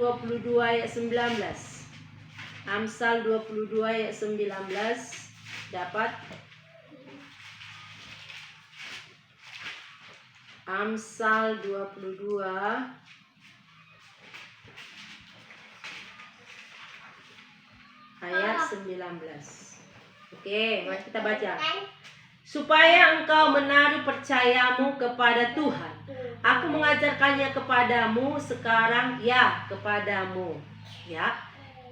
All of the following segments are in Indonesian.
22 ayat 19. Amsal 22 ayat 19. Dapat? Amsal 22 ayat 19. Oke, mari kita baca. Supaya engkau menaruh percayamu kepada Tuhan. Aku mengajarkannya kepadamu sekarang, ya, kepadamu. Ya.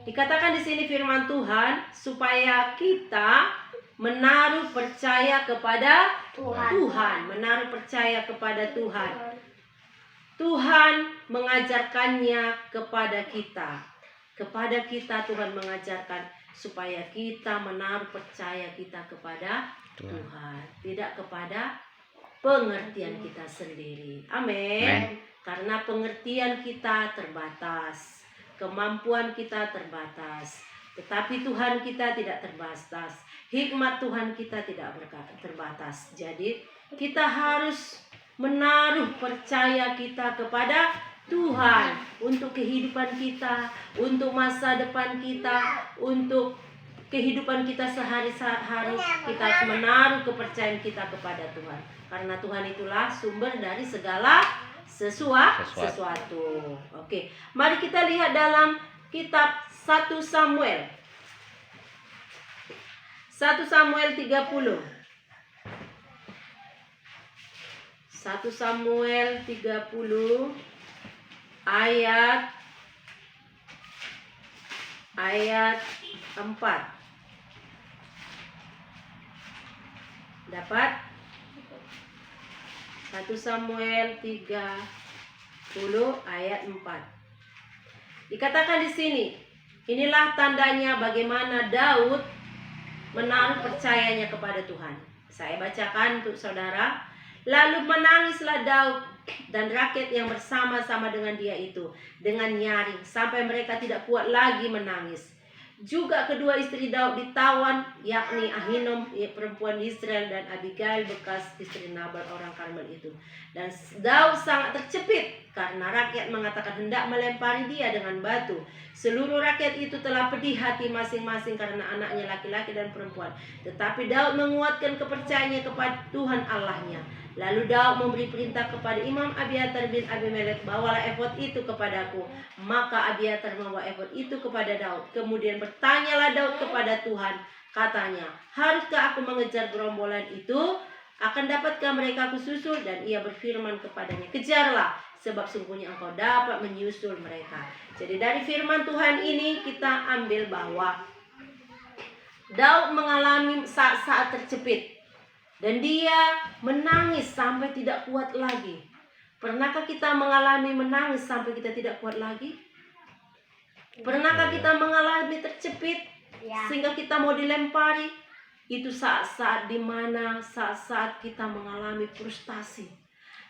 Dikatakan di sini firman Tuhan supaya kita menaruh percaya kepada Tuhan, menaruh percaya kepada Tuhan. Tuhan mengajarkannya kepada kita. Kepada kita Tuhan mengajarkan supaya kita menaruh percaya kita kepada Tuhan, tidak kepada pengertian kita sendiri. Amin. Karena pengertian kita terbatas, kemampuan kita terbatas, tetapi Tuhan kita tidak terbatas. Hikmat Tuhan kita tidak terbatas. Jadi kita harus menaruh percaya kita kepada Tuhan untuk kehidupan kita, untuk masa depan kita, untuk kehidupan kita sehari-hari. Kita harus menaruh kepercayaan kita kepada Tuhan. Karena Tuhan itulah sumber dari segala sesuatu. Oke, mari kita lihat dalam kitab 1 Samuel. 1 Samuel 30. 1 Samuel 30 ayat 4. Dapat? 1 Samuel 30 ayat 4. Dikatakan di sini, inilah tandanya bagaimana Daud menaruh percayanya kepada Tuhan. Saya bacakan untuk saudara. Lalu menangislah Daud dan rakyat yang bersama-sama dengan dia itu dengan nyaring sampai mereka tidak kuat lagi menangis. Juga kedua istri Daud ditawan, yakni Ahinom perempuan Israel dan Abigail bekas istri Nabal orang Karmel itu. Dan Daud sangat tercepit karena rakyat mengatakan hendak melempari dia dengan batu. Seluruh rakyat itu telah pedih hati masing-masing karena anaknya laki-laki dan perempuan. Tetapi Daud menguatkan kepercayaannya kepada Tuhan Allahnya. Lalu Daud memberi perintah kepada Imam Abiatar bin Abimelek, bawalah efod itu kepadaku. Maka Abiatar membawa efod itu kepada Daud. Kemudian bertanyalah Daud kepada Tuhan. Katanya, haruskah aku mengejar gerombolan itu? Akan dapatkah mereka kususul? Dan ia berfirman kepadanya, kejarlah, sebab sungguhnya engkau dapat menyusul mereka. Jadi dari firman Tuhan ini kita ambil bahwa Daud mengalami saat-saat tercepit. Dan dia menangis sampai tidak kuat lagi. Pernahkah kita mengalami menangis sampai kita tidak kuat lagi? Pernahkah kita mengalami tercepit sehingga kita mau dilempari? Itu saat-saat dimana saat-saat kita mengalami frustasi.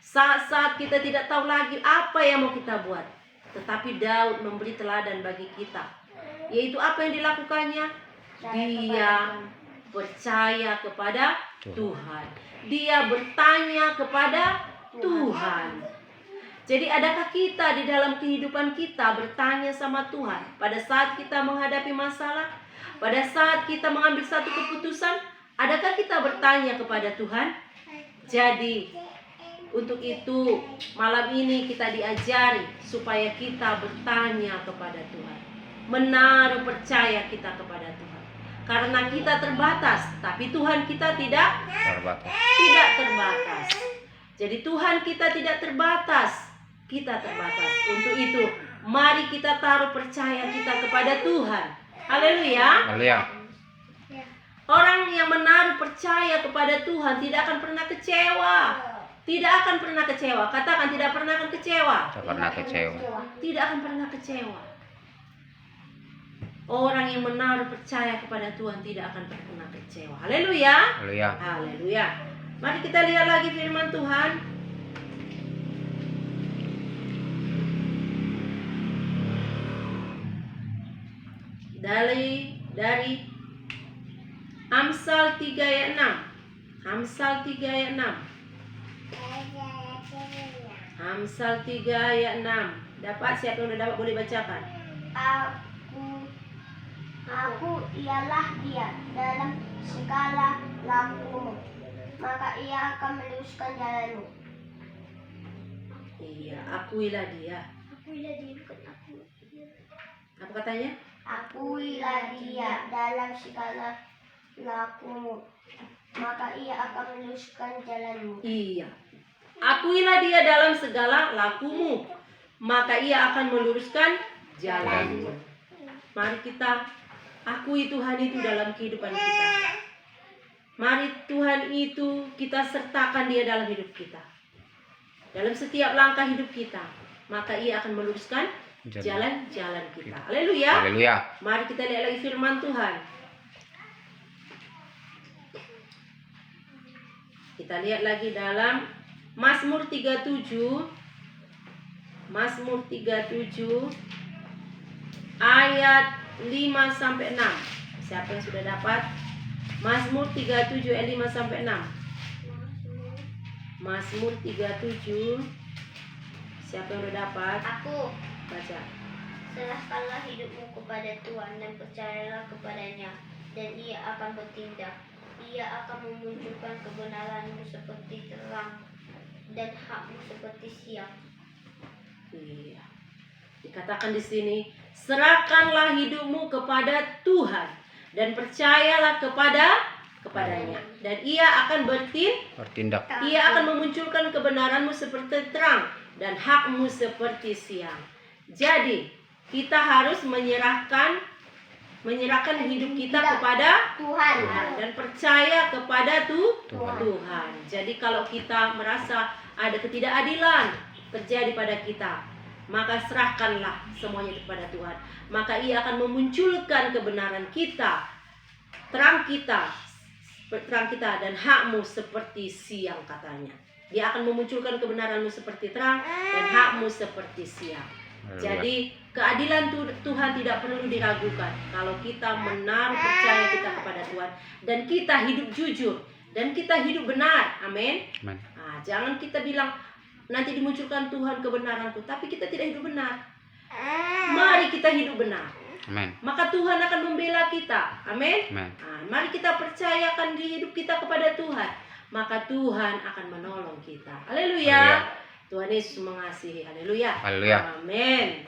Saat-saat kita tidak tahu lagi apa yang mau kita buat. Tetapi Daud memberi teladan bagi kita. Yaitu apa yang dilakukannya? Dia percaya kepada Tuhan. Dia bertanya kepada Tuhan. Jadi adakah kita di dalam kehidupan kita bertanya sama Tuhan pada saat kita menghadapi masalah, pada saat kita mengambil satu keputusan, adakah kita bertanya kepada Tuhan? Jadi untuk itu malam ini kita diajari supaya kita bertanya kepada Tuhan, menaruh percaya kita kepada Tuhan. Karena kita terbatas, tapi Tuhan kita tidak terbatas. Jadi Tuhan kita tidak terbatas, kita terbatas. Untuk itu, mari kita taruh percaya kita kepada Tuhan. Haleluya. Orang yang menaruh percaya kepada Tuhan tidak akan pernah kecewa. Tidak akan pernah kecewa. Katakan tidak pernah akan kecewa. Tidak akan pernah kecewa. Orang yang menaruh percaya kepada Tuhan tidak akan pernah kecewa. Haleluya. Haleluya. Mari kita lihat lagi firman Tuhan. Dari Amsal 3 ayat 6. Amsal 3 ayat 6. Amsal 3 ayat 6. Dapat, siapa yang udah dapat boleh bacakan. Aku ialah Dia dalam segala lakumu, maka Ia akan meluruskan jalanmu. Iya, akuilah dia. Akuilah Dia, bukan aku. Apa katanya? Akuilah Dia dalam segala lakumu, maka Ia akan meluruskan jalanmu. Iya. Akuilah dia dalam segala lakumu, maka ia akan meluruskan jalanmu. Mari kita akui Tuhan itu dalam kehidupan kita. Mari Tuhan itu kita sertakan dia dalam hidup kita. Dalam setiap langkah hidup kita, maka ia akan meluruskan jalan-jalan kita. Haleluya. Haleluya. Mari kita lihat lagi firman Tuhan. Kita lihat lagi dalam Mazmur 37. Mazmur 37 ayat 5 sampai 6. Siapa yang sudah dapat? Mazmur 37 ayat 5 sampai 6. Mazmur 37. Siapa yang sudah dapat? Aku. Baca. Serahkanlah hidupmu kepada Tuhan dan percayalah kepadanya, dan Ia akan bertindak. Ia akan memunculkan kebenaranmu seperti terang dan hakmu seperti siang. Iya. Dikatakan di sini, serahkanlah hidupmu kepada Tuhan dan percayalah kepadanya, dan Ia akan Bertindak. Ia akan memunculkan kebenaranmu seperti terang dan hakmu seperti siang. Jadi, kita harus menyerahkan hidup kita kepada Tuhan. dan percaya kepada Tuhan. Tuhan. Jadi kalau kita merasa ada ketidakadilan terjadi pada kita, maka serahkanlah semuanya kepada Tuhan. Maka Ia akan memunculkan kebenaran kita, terang kita dan hakmu seperti siang, katanya. Dia akan memunculkan kebenaranmu seperti terang dan hakmu seperti siang. Jadi keadilan Tuhan tidak perlu diragukan kalau kita menaruh percaya kita kepada Tuhan dan kita hidup jujur dan kita hidup benar. Amin. Nah, jangan kita bilang nanti dimunculkan Tuhan kebenaranku, tapi kita tidak hidup benar. Mari kita hidup benar. Amin. Maka Tuhan akan membela kita. Amin. Amin. Nah, mari kita percayakan di hidup kita kepada Tuhan, maka Tuhan akan menolong kita. Haleluya. Tuhan Yesus mengasihi. Haleluya. Haleluya. Amin.